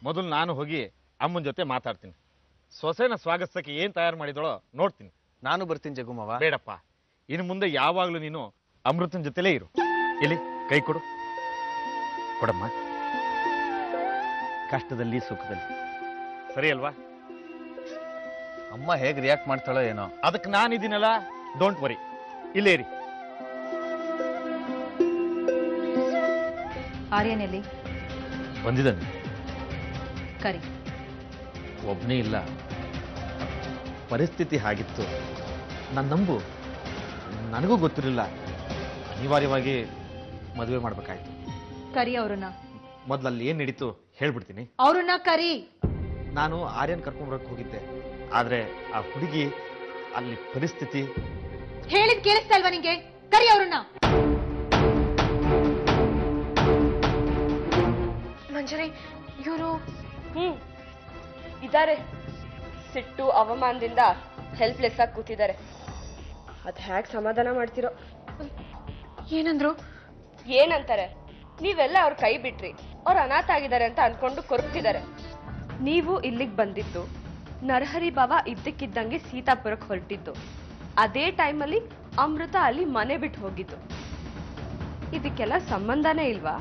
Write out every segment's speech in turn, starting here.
ಮೊದಲು ನಾನು ಹೋಗಿ ಅಮ್ಮನ ಜೊತೆ ಮಾತಾಡ್ತೀನಿ. ಸೊಸೆನ ಸ್ವಾಗತಿಸಕ್ಕೆ ಏನ್ ತಯಾರು ಮಾಡಿದಳೋ ನೋಡ್ತೀನಿ. ನಾನು ಬರ್ತೀನಿ ಜಗುಮವ. ಬೇಡಪ್ಪ, ಇನ್ನು ಮುಂದೆ ಯಾವಾಗ್ಲೂ ನೀನು ಅಮೃತನ ಜೊತೆಲೇ ಇರು. ಇಲ್ಲಿ ಕೈ ಕೊಡು. ಕೊಡಮ್ಮ. ಕಷ್ಟದಲ್ಲಿ ಸುಖದಲ್ಲಿ ಸರಿ ಅಲ್ವಾ? ಅಮ್ಮ ಹೇಗೆ ರಿಯಾಕ್ಟ್ ಮಾಡ್ತಾಳೋ ಏನೋ. ಅದಕ್ಕೆ ನಾನಿದ್ದೀನಲ್ಲ, ಡೋಂಟ್ ವರಿ, ಇಲ್ಲೇ ಇರಿ. ಆರ್ಯನಲ್ಲಿ ಬಂದಿದ್ದಾನೆ. ಕರಿ. ಒಬ್ಬನೇ ಇಲ್ಲ, ಪರಿಸ್ಥಿತಿ ಹಾಗಿತ್ತು. ನನ್ನ ನಂಬು, ನನಗೂ ಗೊತ್ತಿರಲಿಲ್ಲ. ಅನಿವಾರ್ಯವಾಗಿ ಮದುವೆ ಮಾಡ್ಬೇಕಾಯ್ತು. ಕರಿ ಅವ್ರನ್ನ. ಮೊದ್ಲಲ್ಲಿ ಏನ್ ನಡೀತು ಹೇಳ್ಬಿಡ್ತೀನಿ. ಅವ್ರನ್ನ ಕರಿ. ನಾನು ಆರ್ಯನ್ ಕರ್ಕೊಂಡ್ಬರಕ್ ಹೋಗಿದ್ದೆ, ಆದ್ರೆ ಆ ಹುಡುಗಿ ಅಲ್ಲಿ ಪರಿಸ್ಥಿತಿ. ಹೇಳಿದ್ ಕೇಳಿಸ್ತಾ ಇಲ್ವಾ ನಿಂಗೆ? ಕರಿ ಅವ್ರನ್ನ. ಮಂಜರಿ, ಇವರು ಇದಾರೆ. ಸಿಟ್ಟು ಅವಮಾನದಿಂದ ಹೆಲ್ಪ್ಲೆಸ್ ಆಗಿ ಕೂತಿದ್ದಾರೆ. ಅದ್ ಹ್ಯಾಕ್ ಸಮಾಧಾನ ಮಾಡ್ತಿರೋ. ಏನಂದ್ರು? ಏನಂತಾರೆ, ನೀವೆಲ್ಲ ಅವ್ರ ಕೈ ಬಿಟ್ರಿ, ಅವ್ರು ಅನಾಥ ಆಗಿದ್ದಾರೆ ಅಂತ ಅನ್ಕೊಂಡು ಕೊರಗ್ತಿದ್ದಾರೆ. ನೀವು ಇಲ್ಲಿಗೆ ಬಂದಿದ್ದು, ನರಹರಿ ಬಾವ ಇದ್ದಕ್ಕಿದ್ದಂಗೆ ಸೀತಾಪುರಕ್ಕೆ ಹೊರಟಿದ್ದು, ಅದೇ ಟೈಮಲ್ಲಿ ಅಮೃತ ಅಲ್ಲಿ ಮನೆ ಬಿಟ್ಟು ಹೋಗಿದ್ದು. ಇದಕ್ಕೆಲ್ಲ ಸಂಬಂಧನೇ ಇಲ್ವಾ?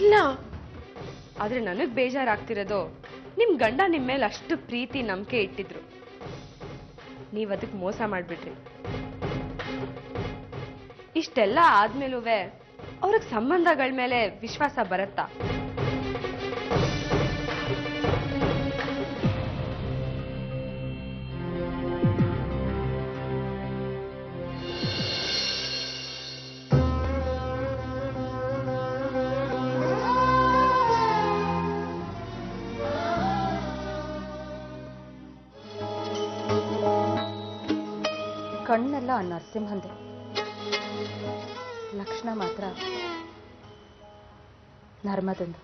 ಇಲ್ಲ. ಆದ್ರೆ ನನಗ್ ಬೇಜಾರಾಗ್ತಿರೋದು, ನಿಮ್ ಗಂಡ ನಿಮ್ ಮೇಲೆ ಅಷ್ಟು ಪ್ರೀತಿ ನಂಬಿಕೆ ಇಟ್ಟಿದ್ರು, ನೀವ್ ಅದಕ್ಕೆ ಮೋಸ ಮಾಡ್ಬಿಟ್ರಿ. ಇಷ್ಟೆಲ್ಲ ಆದ್ಮೇಲೂ ಅವ್ರಿಗೆ ಸಂಬಂಧಗಳ ಮೇಲೆ ವಿಶ್ವಾಸ ಬರುತ್ತಾ? ಕಣ್ಣೆಲ್ಲ ಆ ನರಸಿಂಹಂದೆ, ಲಕ್ಷಣ ಮಾತ್ರ ನರ್ಮದಂದು.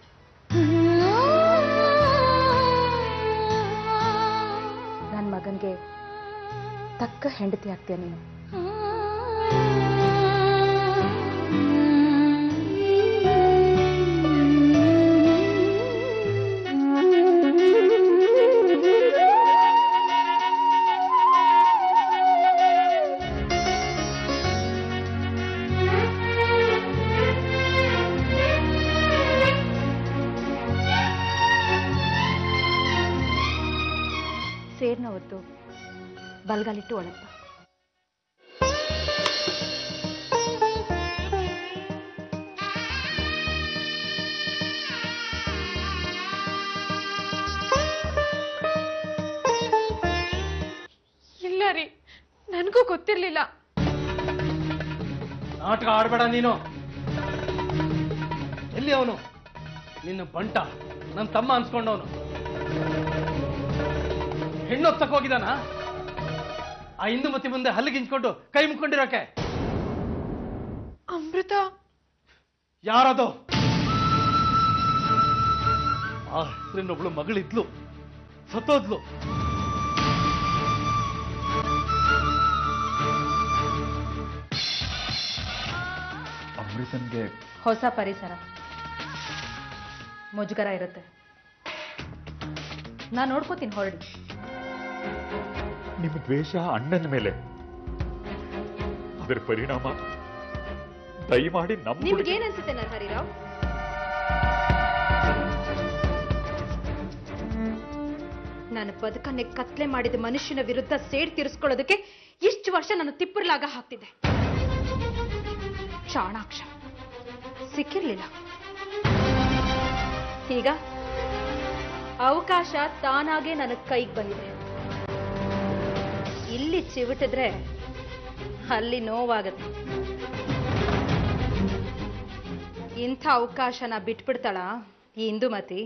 ನನ್ನ ಮಗನ್ಗೆ ತಕ್ಕ ಹೆಂಡತಿ ಆಗ್ತೀಯ ನೀನು. ಸೇರ್ನ ಹೊತ್ತು ಬಲ್ಗಾಲಿಟ್ಟು ಒಳಪ್ಪ. ಇಲ್ಲ ರೀ, ನನಗೂ ಗೊತ್ತಿರ್ಲಿಲ್ಲ. ನಾಟಕ ಆಡ್ಬೇಡ ನೀನು. ಎಲ್ಲಿ ಅವನು? ನಿನ್ನ ಬಂಟ, ನನ್ನ ತಮ್ಮ ಅನ್ಸ್ಕೊಂಡವನು. ಹೆಣ್ಣೊತ್ತಕ್ಕೆ ಹೋಗಿದಾನ? ಆ ಇಂದುಮತಿ ಮುಂದೆ ಹಲ್ಲಿಗಿಂಚ್ಕೊಂಡು ಕೈ ಮುಕ್ಕೊಂಡಿರೋಕೆ. ಅಮೃತ ಯಾರದು? ಆ ಹೆಸರಿನೊಬ್ಳು ಮಗಳಿದ್ಲು, ಸತ್ತೋದ್ಲು. ಅಮೃತನ್ಗೆ ಹೊಸ ಪರಿಸರ, ಮುಜುಗರ ಇರುತ್ತೆ. ನಾ ನೋಡ್ಕೋತೀನಿ, ಹೊರಡಿ. ನಿಮ್ಮ ದ್ವೇಷ ಅಣ್ಣನ ಮೇಲೆ, ಅದರ ಪರಿಣಾಮ ದಯಮಾಡಿ ನಿಮ್ಗೇನನ್ಸುತ್ತೆ ನರಹರಿರಾವ್? ನಾನು ಬದುಕನ್ನೇ ಕತ್ಲೆ ಮಾಡಿದ ಮನುಷ್ಯನ ವಿರುದ್ಧ ಸೇಡ್ ತೀರಿಸ್ಕೊಳ್ಳೋದಕ್ಕೆ ಇಷ್ಟು ವರ್ಷ ನಾನು ತಿಪ್ಪರ್ಲಾಗ ಹಾಕ್ತಿದ್ದೆ. ಚಾಣಾಕ್ಷ ಸಿಕ್ಕಿರ್ಲಿಲ್ಲ. ಈಗ ಅವಕಾಶ ತಾನಾಗೆ ನನ್ನ ಕೈಗೆ ಬಂದಿದೆ. ಇಲ್ಲಿ ಚಿವಿಟಿದ್ರೆ ಅಲ್ಲಿ ನೋವಾಗುತ್ತೆ. ಇಂಥ ಅವಕಾಶನ ಬಿಟ್ಬಿಡ್ತಾಳ ಈ ಇಂದುಮತಿ?